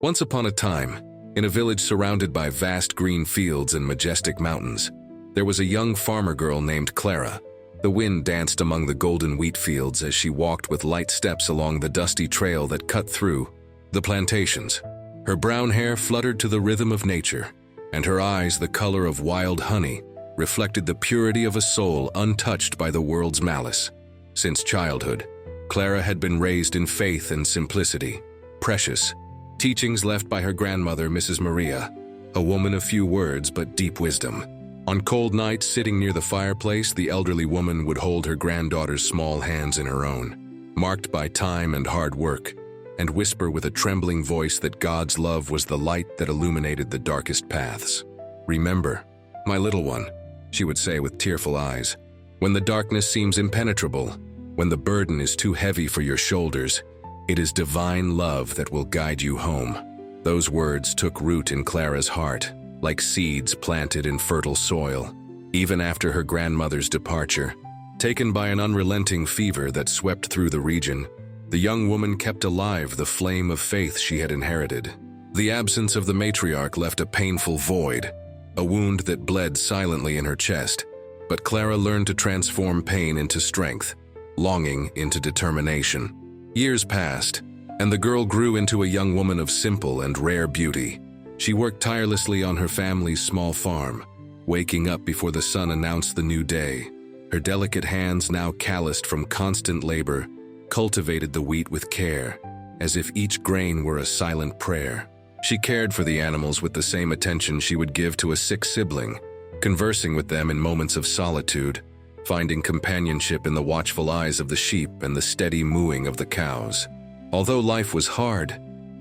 Once upon a time, in a village surrounded by vast green fields and majestic mountains, there was a young farmer girl named Clara. The wind danced among the golden wheat fields as she walked with light steps along the dusty trail that cut through the plantations. Her brown hair fluttered to the rhythm of nature, and her eyes, the color of wild honey, reflected the purity of a soul untouched by the world's malice. Since childhood, Clara had been raised in faith and simplicity, precious teachings left by her grandmother, Mrs. Maria, a woman of few words but deep wisdom. On cold nights, sitting near the fireplace, the elderly woman would hold her granddaughter's small hands in her own, marked by time and hard work, and whisper with a trembling voice that God's love was the light that illuminated the darkest paths. "Remember, my little one," she would say with tearful eyes, "when the darkness seems impenetrable, when the burden is too heavy for your shoulders, it is divine love that will guide you home." Those words took root in Clara's heart, like seeds planted in fertile soil. Even after her grandmother's departure, taken by an unrelenting fever that swept through the region, the young woman kept alive the flame of faith she had inherited. The absence of the matriarch left a painful void, a wound that bled silently in her chest, but Clara learned to transform pain into strength, longing into determination. Years passed, and the girl grew into a young woman of simple and rare beauty. She worked tirelessly on her family's small farm, waking up before the sun announced the new day. Her delicate hands, now calloused from constant labor, cultivated the wheat with care, as if each grain were a silent prayer. She cared for the animals with the same attention she would give to a sick sibling, conversing with them in moments of solitude, finding companionship in the watchful eyes of the sheep and the steady mooing of the cows. Although life was hard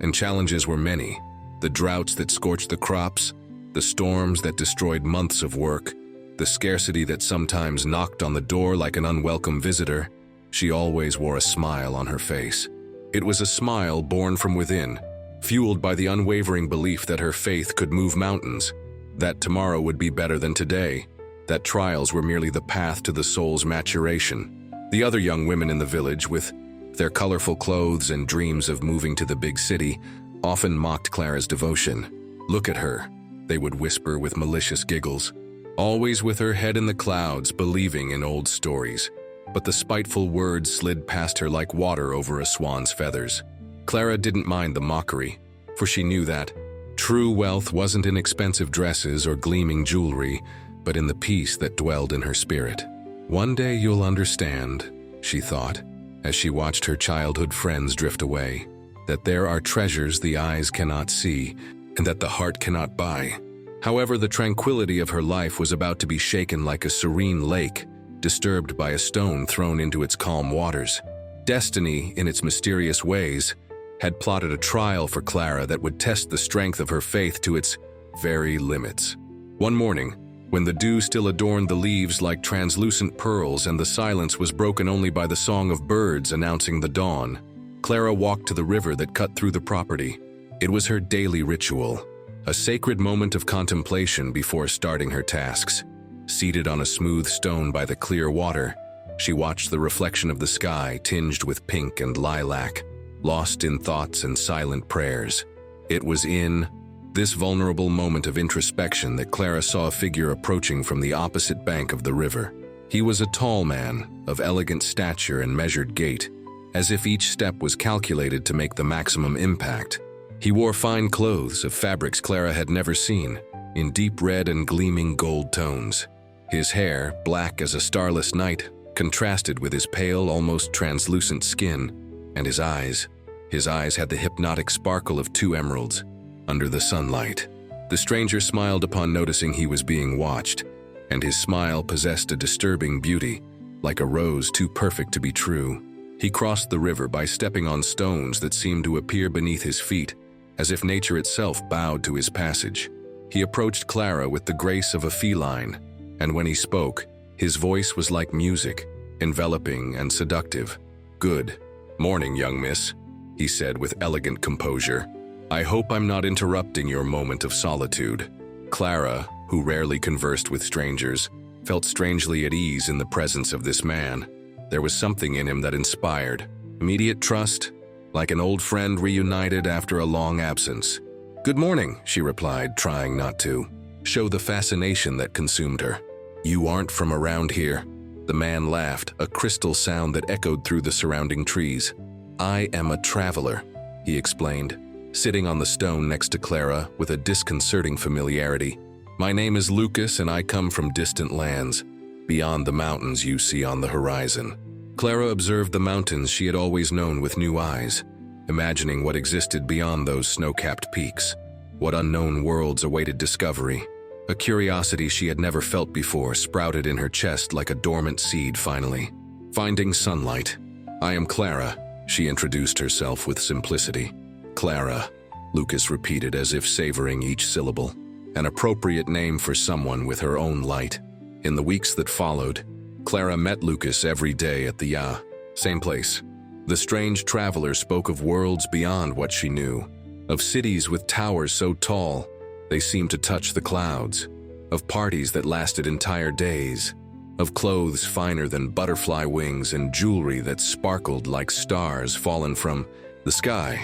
and challenges were many, the droughts that scorched the crops, the storms that destroyed months of work, the scarcity that sometimes knocked on the door like an unwelcome visitor, she always wore a smile on her face. It was a smile born from within, fueled by the unwavering belief that her faith could move mountains, that tomorrow would be better than today, that trials were merely the path to the soul's maturation. The other young women in the village, with their colorful clothes and dreams of moving to the big city, often mocked Clara's devotion. "Look at her," they would whisper with malicious giggles, "always with her head in the clouds, believing in old stories." But the spiteful words slid past her like water over a swan's feathers. Clara didn't mind the mockery, for she knew that true wealth wasn't in expensive dresses or gleaming jewelry, but in the peace that dwelled in her spirit. "One day you'll understand," she thought, as she watched her childhood friends drift away, "that there are treasures the eyes cannot see, and that the heart cannot buy." However, the tranquility of her life was about to be shaken like a serene lake, disturbed by a stone thrown into its calm waters. Destiny, in its mysterious ways, had plotted a trial for Clara that would test the strength of her faith to its very limits. One morning, when the dew still adorned the leaves like translucent pearls and the silence was broken only by the song of birds announcing the dawn, Clara walked to the river that cut through the property. It was her daily ritual, a sacred moment of contemplation before starting her tasks. Seated on a smooth stone by the clear water, she watched the reflection of the sky tinged with pink and lilac, lost in thoughts and silent prayers. It was in this vulnerable moment of introspection that Clara saw a figure approaching from the opposite bank of the river. He was a tall man, of elegant stature and measured gait, as if each step was calculated to make the maximum impact. He wore fine clothes of fabrics Clara had never seen, in deep red and gleaming gold tones. His hair, black as a starless night, contrasted with his pale, almost translucent skin, and his eyes had the hypnotic sparkle of two emeralds under the sunlight. The stranger smiled upon noticing he was being watched, and his smile possessed a disturbing beauty, like a rose too perfect to be true. He crossed the river by stepping on stones that seemed to appear beneath his feet, as if nature itself bowed to his passage. He approached Clara with the grace of a feline, and when he spoke, his voice was like music, enveloping and seductive. "Good morning, young miss," he said with elegant composure. "I hope I'm not interrupting your moment of solitude." Clara, who rarely conversed with strangers, felt strangely at ease in the presence of this man. There was something in him that inspired immediate trust like an old friend reunited after a long absence. "Good morning," she replied, trying not to show the fascination that consumed her. "You aren't from around here?" The man laughed, a crystal sound that echoed through the surrounding trees. "I am a traveler," he explained, sitting on the stone next to Clara with a disconcerting familiarity. "My name is Lucas and I come from distant lands, beyond the mountains you see on the horizon." Clara observed the mountains she had always known with new eyes, imagining what existed beyond those snow-capped peaks. What unknown worlds awaited discovery. A curiosity she had never felt before sprouted in her chest like a dormant seed finally. Finding sunlight. "I am Clara," she introduced herself with simplicity. "Clara," Lucas repeated as if savoring each syllable. An appropriate name for someone with her own light. In the weeks that followed, Clara met Lucas every day at the same place. The strange traveler spoke of worlds beyond what she knew, of cities with towers so tall they seemed to touch the clouds, of parties that lasted entire days, of clothes finer than butterfly wings and jewelry that sparkled like stars fallen from the sky.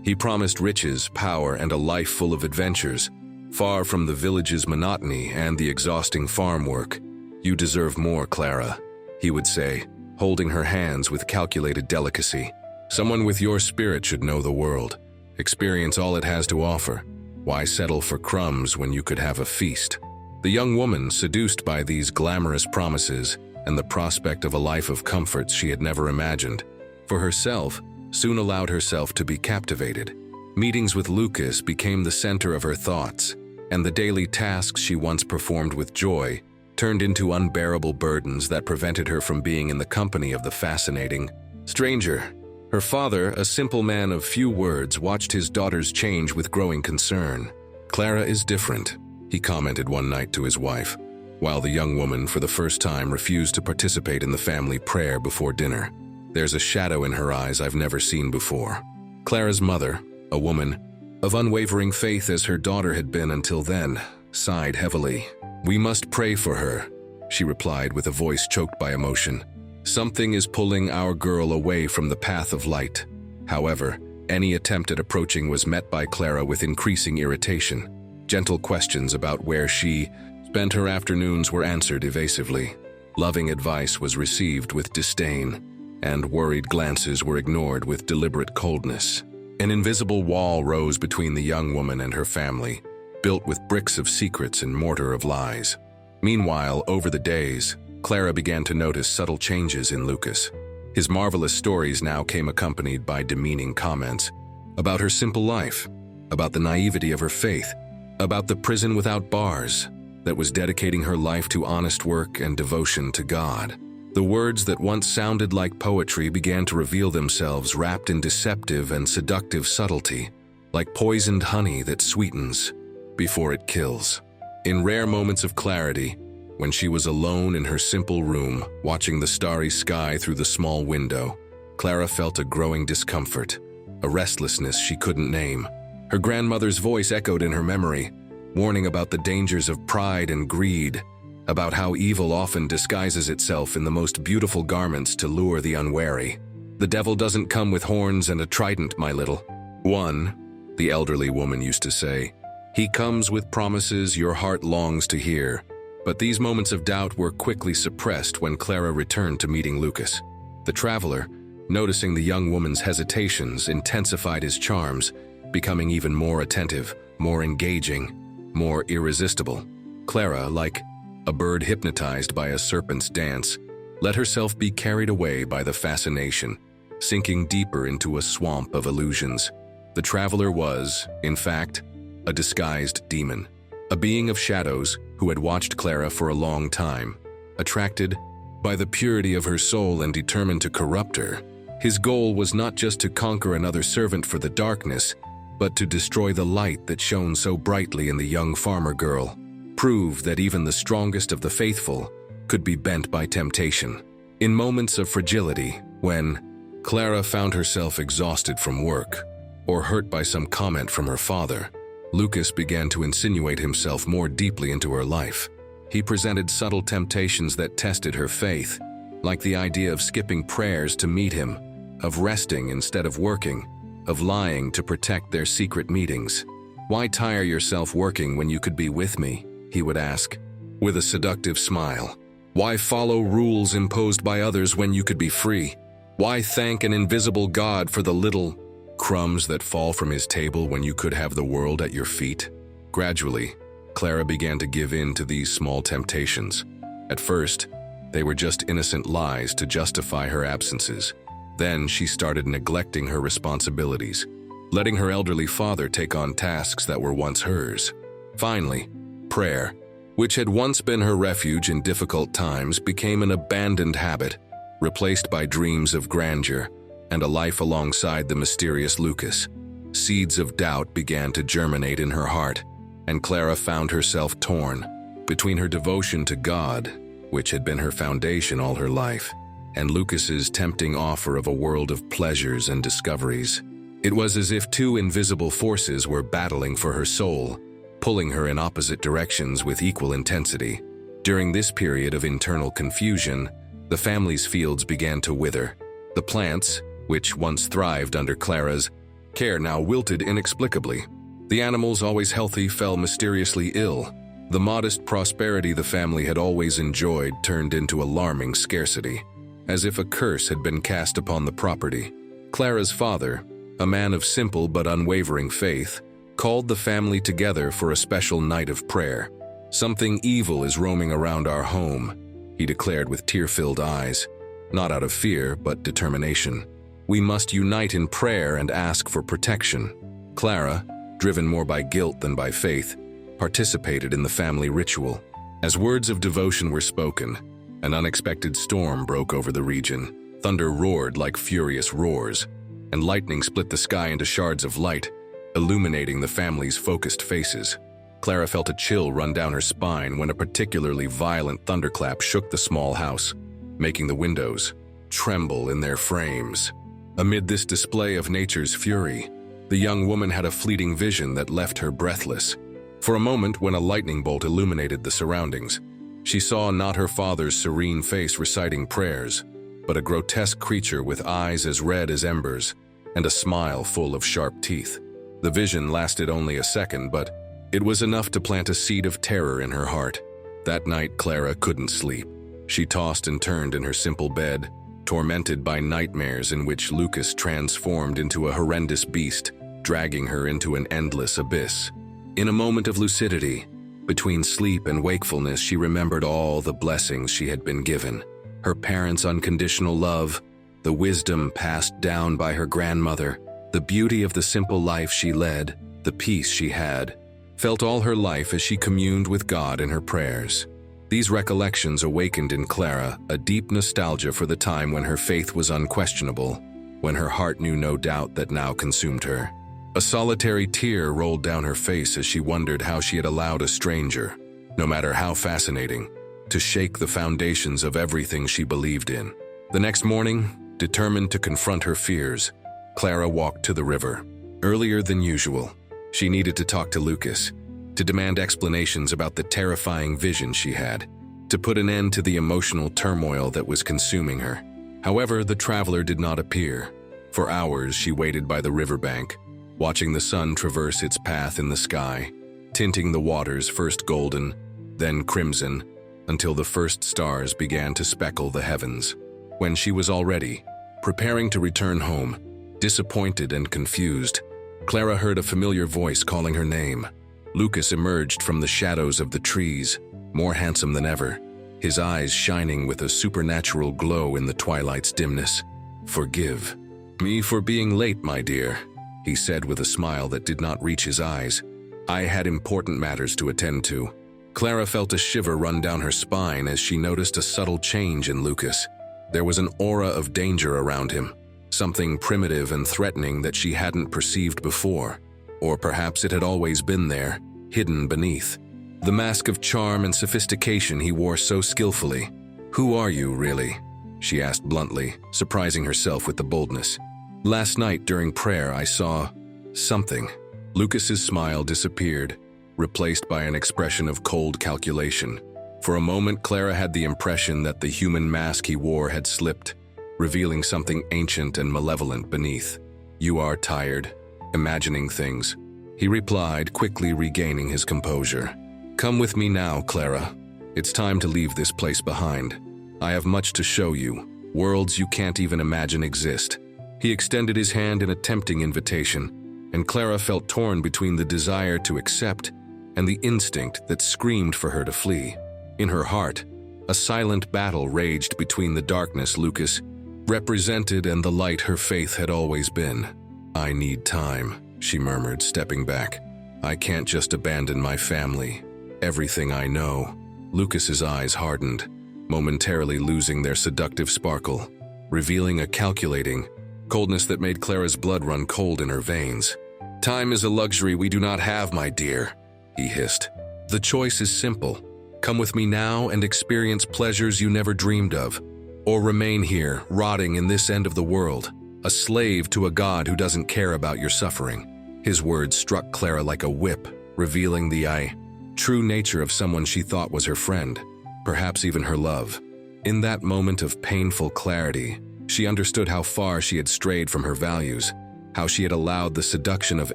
He promised riches, power, and a life full of adventures, far from the village's monotony and the exhausting farm work. "You deserve more, Clara," he would say, holding her hands with calculated delicacy. "Someone with your spirit should know the world, experience all it has to offer. Why settle for crumbs when you could have a feast?" The young woman, seduced by these glamorous promises and the prospect of a life of comforts she had never imagined, for herself, soon allowed herself to be captivated. Meetings with Lucas became the center of her thoughts, and the daily tasks she once performed with joy turned into unbearable burdens that prevented her from being in the company of the fascinating stranger. Her father, a simple man of few words, watched his daughters change with growing concern. "Clara is different," he commented one night to his wife, while the young woman for the first time refused to participate in the family prayer before dinner. "There's a shadow in her eyes I've never seen before." Clara's mother, a woman of unwavering faith as her daughter had been until then, sighed heavily. "We must pray for her," she replied with a voice choked by emotion. "Something is pulling our girl away from the path of light." However, any attempt at approaching was met by Clara with increasing irritation. Gentle questions about where she spent her afternoons were answered evasively. Loving advice was received with disdain, and worried glances were ignored with deliberate coldness. An invisible wall rose between the young woman and her family, built with bricks of secrets and mortar of lies. Meanwhile, over the days, Clara began to notice subtle changes in Lucas. His marvelous stories now came accompanied by demeaning comments about her simple life, about the naivety of her faith, about the prison without bars that was dedicating her life to honest work and devotion to God. The words that once sounded like poetry began to reveal themselves wrapped in deceptive and seductive subtlety, like poisoned honey that sweetens before it kills. In rare moments of clarity, when she was alone in her simple room, watching the starry sky through the small window, Clara felt a growing discomfort, a restlessness she couldn't name. Her grandmother's voice echoed in her memory, warning about the dangers of pride and greed, about how evil often disguises itself in the most beautiful garments to lure the unwary. "The devil doesn't come with horns and a trident, my little one," the elderly woman used to say. "He comes with promises your heart longs to hear." But these moments of doubt were quickly suppressed when Clara returned to meeting Lucas. The traveler, noticing the young woman's hesitations, intensified his charms, becoming even more attentive, more engaging, more irresistible. Clara, like a bird hypnotized by a serpent's dance, let herself be carried away by the fascination, sinking deeper into a swamp of illusions. The traveler was, in fact, a disguised demon, a being of shadows who had watched Clara for a long time. Attracted by the purity of her soul and determined to corrupt her, his goal was not just to conquer another servant for the darkness, but to destroy the light that shone so brightly in the young farmer girl, prove that even the strongest of the faithful could be bent by temptation. In moments of fragility, when Clara found herself exhausted from work or hurt by some comment from her father, Lucas began to insinuate himself more deeply into her life. He presented subtle temptations that tested her faith, like the idea of skipping prayers to meet him, of resting instead of working, of lying to protect their secret meetings. "Why tire yourself working when you could be with me?" he would ask, with a seductive smile. "Why follow rules imposed by others when you could be free? Why thank an invisible God for the little crumbs that fall from his table when you could have the world at your feet?" Gradually, Clara began to give in to these small temptations. At first, they were just innocent lies to justify her absences. Then she started neglecting her responsibilities, letting her elderly father take on tasks that were once hers. Finally, prayer, which had once been her refuge in difficult times, became an abandoned habit, replaced by dreams of grandeur and a life alongside the mysterious Lucas. Seeds of doubt began to germinate in her heart, and Clara found herself torn between her devotion to God, which had been her foundation all her life, and Lucas's tempting offer of a world of pleasures and discoveries. It was as if two invisible forces were battling for her soul, pulling her in opposite directions with equal intensity. During this period of internal confusion, the family's fields began to wither. The plants, which once thrived under Clara's care, now wilted inexplicably. The animals, always healthy, fell mysteriously ill. The modest prosperity the family had always enjoyed turned into alarming scarcity, as if a curse had been cast upon the property. Clara's father, a man of simple but unwavering faith, called the family together for a special night of prayer. "Something evil is roaming around our home," he declared with tear-filled eyes, not out of fear but determination. "We must unite in prayer and ask for protection." Clara, driven more by guilt than by faith, participated in the family ritual. As words of devotion were spoken, an unexpected storm broke over the region. Thunder roared like furious roars, and lightning split the sky into shards of light, illuminating the family's focused faces. Clara felt a chill run down her spine when a particularly violent thunderclap shook the small house, making the windows tremble in their frames. Amid this display of nature's fury, the young woman had a fleeting vision that left her breathless. For a moment, when a lightning bolt illuminated the surroundings, she saw not her father's serene face reciting prayers, but a grotesque creature with eyes as red as embers and a smile full of sharp teeth. The vision lasted only a second, but it was enough to plant a seed of terror in her heart. That night, Clara couldn't sleep. She tossed and turned in her simple bed, tormented by nightmares in which Lucas transformed into a horrendous beast, dragging her into an endless abyss. In a moment of lucidity, between sleep and wakefulness, she remembered all the blessings she had been given. Her parents' unconditional love, the wisdom passed down by her grandmother, the beauty of the simple life she led, the peace she had felt all her life as she communed with God in her prayers. These recollections awakened in Clara a deep nostalgia for the time when her faith was unquestionable, when her heart knew no doubt that now consumed her. A solitary tear rolled down her face as she wondered how she had allowed a stranger, no matter how fascinating, to shake the foundations of everything she believed in. The next morning, determined to confront her fears, Clara walked to the river. Earlier than usual, she needed to talk to Lucas, to demand explanations about the terrifying vision she had, to put an end to the emotional turmoil that was consuming her. However, the traveler did not appear. For hours, she waited by the riverbank, watching the sun traverse its path in the sky, tinting the waters first golden, then crimson, until the first stars began to speckle the heavens. When she was all ready, preparing to return home, disappointed and confused, Clara heard a familiar voice calling her name. Lucas emerged from the shadows of the trees, more handsome than ever, his eyes shining with a supernatural glow in the twilight's dimness. "Forgive me for being late, my dear," he said with a smile that did not reach his eyes. "I had important matters to attend to." Clara felt a shiver run down her spine as she noticed a subtle change in Lucas. There was an aura of danger around him, something primitive and threatening that she hadn't perceived before. Or perhaps it had always been there, hidden beneath the mask of charm and sophistication he wore so skillfully. "Who are you, really?" she asked bluntly, surprising herself with the boldness. "Last night during prayer I saw something." Lucas's smile disappeared, replaced by an expression of cold calculation. For a moment, Clara had the impression that the human mask he wore had slipped, revealing something ancient and malevolent beneath. You are tired, imagining things. He replied, quickly regaining his composure. Come with me now, Clara. It's time to leave this place behind. I have much to show you. Worlds you can't even imagine exist. He extended his hand in a tempting invitation, and Clara felt torn between the desire to accept and the instinct that screamed for her to flee. In her heart, a silent battle raged between the darkness Lucas represented and the light her faith had always been. I need time, she murmured, stepping back. I can't just abandon my family, everything I know. Lucas's eyes hardened, momentarily losing their seductive sparkle, revealing a calculating coldness that made Clara's blood run cold in her veins. Time is a luxury we do not have, my dear, he hissed. The choice is simple. Come with me now and experience pleasures you never dreamed of, or remain here, rotting in this end of the world, a slave to a God who doesn't care about your suffering. His words struck Clara like a whip, revealing the true nature of someone she thought was her friend, perhaps even her love. In that moment of painful clarity, she understood how far she had strayed from her values, how she had allowed the seduction of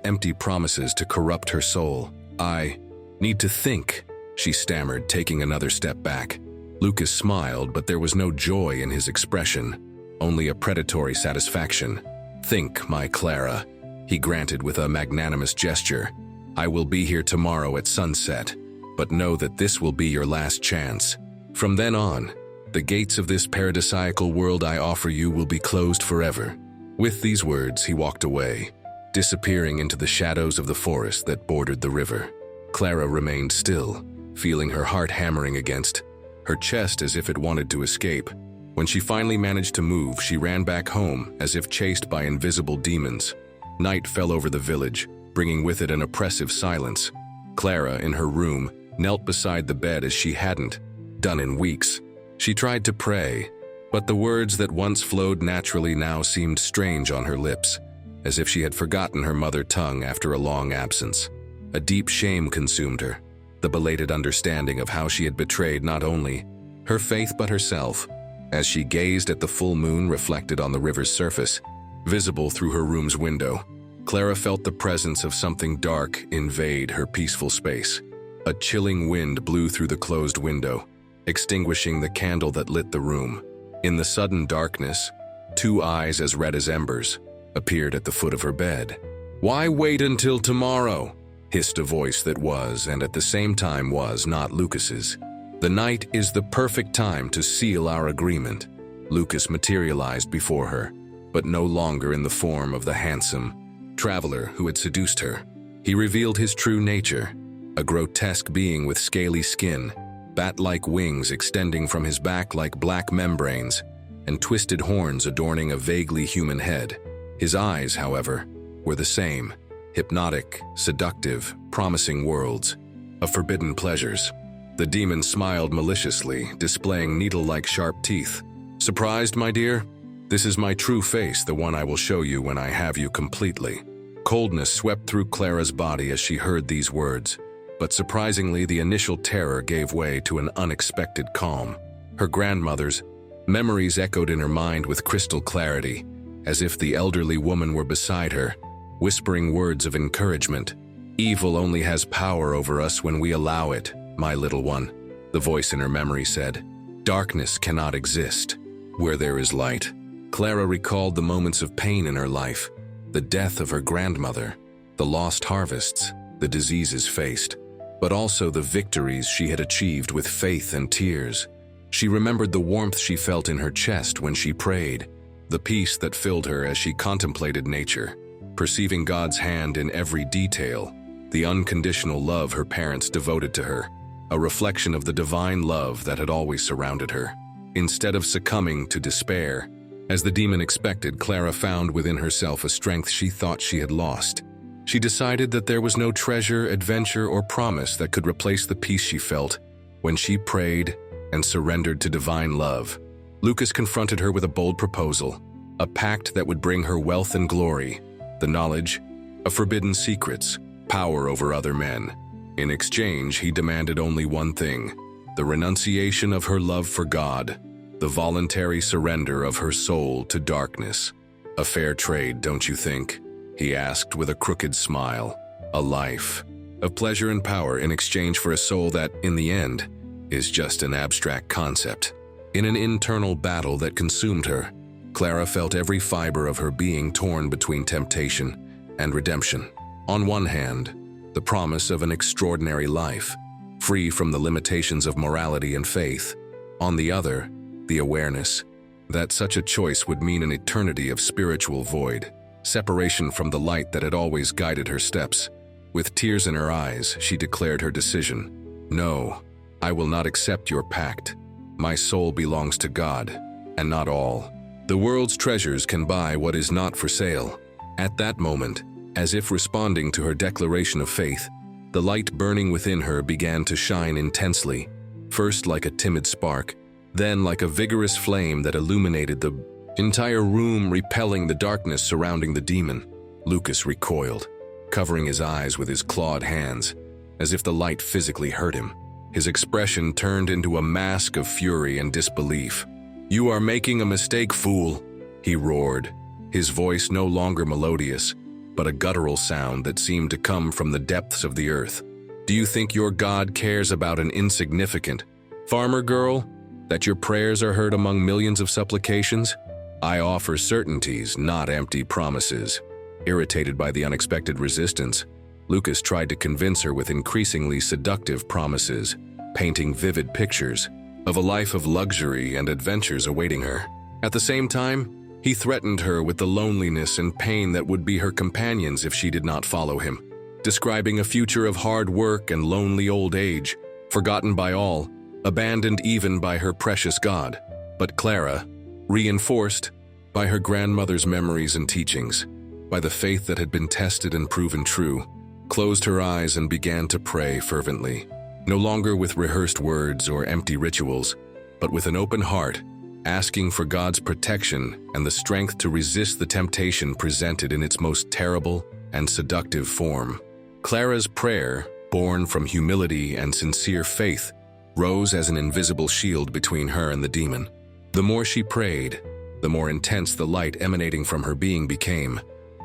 empty promises to corrupt her soul. I need to think, she stammered, taking another step back. Lucas smiled, but there was no joy in his expression, only a predatory satisfaction. Think, my Clara, he granted with a magnanimous gesture. I will be here tomorrow at sunset, but know that this will be your last chance. From then on, the gates of this paradisiacal world I offer you will be closed forever. With these words, he walked away, disappearing into the shadows of the forest that bordered the river. Clara remained still, feeling her heart hammering against her chest as if it wanted to escape. When she finally managed to move, she ran back home as if chased by invisible demons. Night fell over the village, bringing with it an oppressive silence. Clara, in her room, knelt beside the bed as she hadn't done in weeks. She tried to pray, but the words that once flowed naturally now seemed strange on her lips, as if she had forgotten her mother tongue after a long absence. A deep shame consumed her, the belated understanding of how she had betrayed not only her faith but herself. As she gazed at the full moon reflected on the river's surface, visible through her room's window, Clara felt the presence of something dark invade her peaceful space. A chilling wind blew through the closed window, extinguishing the candle that lit the room. In the sudden darkness, two eyes as red as embers appeared at the foot of her bed. "Why wait until tomorrow?" hissed a voice that was, and at the same time was, not Lucas's. "The night is the perfect time to seal our agreement." Lucas materialized before her, but no longer in the form of the handsome traveler who had seduced her. He revealed his true nature, a grotesque being with scaly skin, bat-like wings extending from his back like black membranes, and twisted horns adorning a vaguely human head. His eyes, however, were the same, hypnotic, seductive, promising worlds of forbidden pleasures. The demon smiled maliciously, displaying needle-like sharp teeth. "Surprised, my dear? This is my true face, the one I will show you when I have you completely." Coldness swept through Clara's body as she heard these words, but surprisingly the initial terror gave way to an unexpected calm. Her grandmother's memories echoed in her mind with crystal clarity, as if the elderly woman were beside her, whispering words of encouragement. "Evil only has power over us when we allow it, my little one," the voice in her memory said. "Darkness cannot exist where there is light." Clara recalled the moments of pain in her life, the death of her grandmother, the lost harvests, the diseases faced, but also the victories she had achieved with faith and tears. She remembered the warmth she felt in her chest when she prayed, the peace that filled her as she contemplated nature, perceiving God's hand in every detail, the unconditional love her parents devoted to her, a reflection of the divine love that had always surrounded her. Instead of succumbing to despair, as the demon expected, Clara found within herself a strength she thought she had lost. She decided that there was no treasure, adventure, or promise that could replace the peace she felt when she prayed and surrendered to divine love. Lucas confronted her with a bold proposal, a pact that would bring her wealth and glory, the knowledge of forbidden secrets, power over other men. In exchange, he demanded only one thing: the renunciation of her love for God, the voluntary surrender of her soul to darkness. A fair trade, don't you think? he asked with a crooked smile. A life of pleasure and power in exchange for a soul that, in the end, is just an abstract concept. In an internal battle that consumed her, Clara felt every fiber of her being torn between temptation and redemption. On one hand, the promise of an extraordinary life, free from the limitations of morality and faith. On the other, the awareness that such a choice would mean an eternity of spiritual void, separation from the light that had always guided her steps. With tears in her eyes, she declared her decision. "No, I will not accept your pact. My soul belongs to God, and not all. The world's treasures can buy what is not for sale." At that moment, as if responding to her declaration of faith, the light burning within her began to shine intensely, first like a timid spark, then like a vigorous flame that illuminated the entire room, repelling the darkness surrounding the demon. Lucas recoiled, covering his eyes with his clawed hands, as if the light physically hurt him. His expression turned into a mask of fury and disbelief. "You are making a mistake, fool," he roared, his voice no longer melodious, but a guttural sound that seemed to come from the depths of the earth. "Do you think your God cares about an insignificant farmer girl? That your prayers are heard among millions of supplications? I offer certainties, not empty promises." Irritated by the unexpected resistance, Lucas tried to convince her with increasingly seductive promises, painting vivid pictures of a life of luxury and adventures awaiting her. At the same time, he threatened her with the loneliness and pain that would be her companions if she did not follow him, describing a future of hard work and lonely old age, forgotten by all, abandoned even by her precious God. But Clara, reinforced by her grandmother's memories and teachings, by the faith that had been tested and proven true, closed her eyes and began to pray fervently, no longer with rehearsed words or empty rituals, but with an open heart, asking for God's protection and the strength to resist the temptation presented in its most terrible and seductive form. Clara's prayer, born from humility and sincere faith, rose as an invisible shield between her and the demon. The more she prayed, the more intense the light emanating from her being became,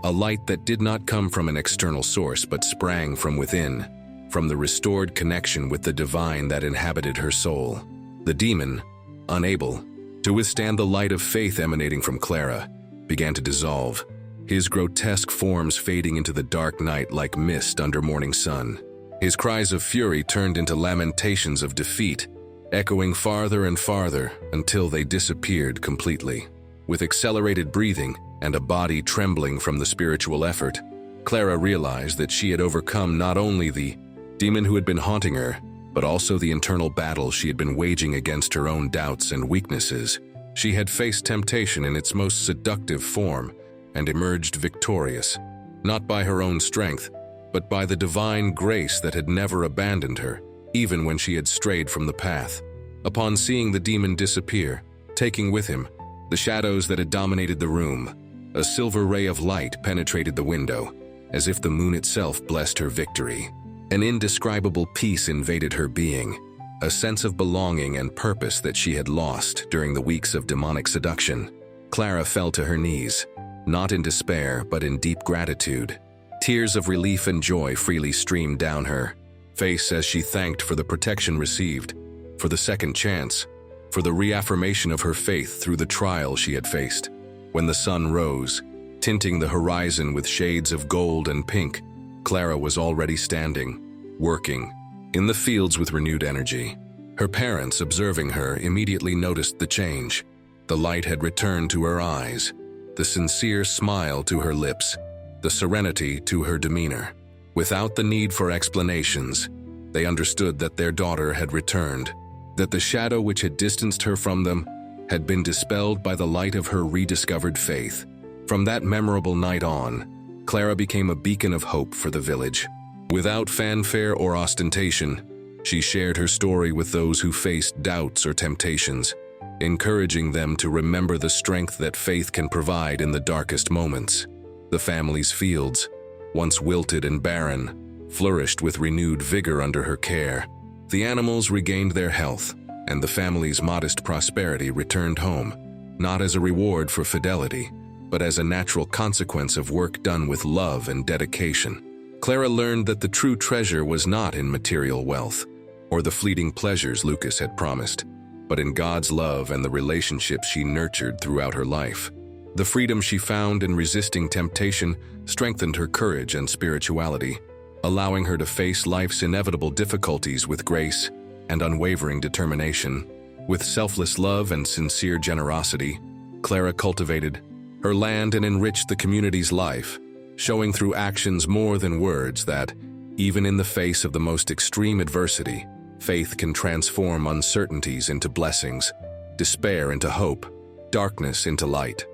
a light that did not come from an external source but sprang from within, from the restored connection with the divine that inhabited her soul. The demon, unable to withstand the light of faith emanating from Clara, began to dissolve, his grotesque forms fading into the dark night like mist under morning sun. His cries of fury turned into lamentations of defeat, echoing farther and farther until they disappeared completely. With accelerated breathing and a body trembling from the spiritual effort, Clara realized that she had overcome not only the demon who had been haunting her, but also the internal battle she had been waging against her own doubts and weaknesses. She had faced temptation in its most seductive form and emerged victorious, not by her own strength, but by the divine grace that had never abandoned her, even when she had strayed from the path. Upon seeing the demon disappear, taking with him the shadows that had dominated the room, a silver ray of light penetrated the window, as if the moon itself blessed her victory. An indescribable peace invaded her being, a sense of belonging and purpose that she had lost during the weeks of demonic seduction. Clara fell to her knees, not in despair but in deep gratitude. Tears of relief and joy freely streamed down her face as she thanked for the protection received, for the second chance, for the reaffirmation of her faith through the trial she had faced. When the sun rose, tinting the horizon with shades of gold and pink, Clara was already standing, working, in the fields with renewed energy. Her parents, observing her, immediately noticed the change. The light had returned to her eyes, the sincere smile to her lips, the serenity to her demeanor. Without the need for explanations, they understood that their daughter had returned, that the shadow which had distanced her from them had been dispelled by the light of her rediscovered faith. From that memorable night on, Clara became a beacon of hope for the village. Without fanfare or ostentation, she shared her story with those who faced doubts or temptations, encouraging them to remember the strength that faith can provide in the darkest moments. The family's fields, once wilted and barren, flourished with renewed vigor under her care. The animals regained their health, and the family's modest prosperity returned home, not as a reward for fidelity, but as a natural consequence of work done with love and dedication. Clara learned that the true treasure was not in material wealth or the fleeting pleasures Lucas had promised, but in God's love and the relationships she nurtured throughout her life. The freedom she found in resisting temptation strengthened her courage and spirituality, allowing her to face life's inevitable difficulties with grace and unwavering determination. With selfless love and sincere generosity, Clara cultivated her land and enriched the community's life, showing through actions more than words that, even in the face of the most extreme adversity, faith can transform uncertainties into blessings, despair into hope, darkness into light.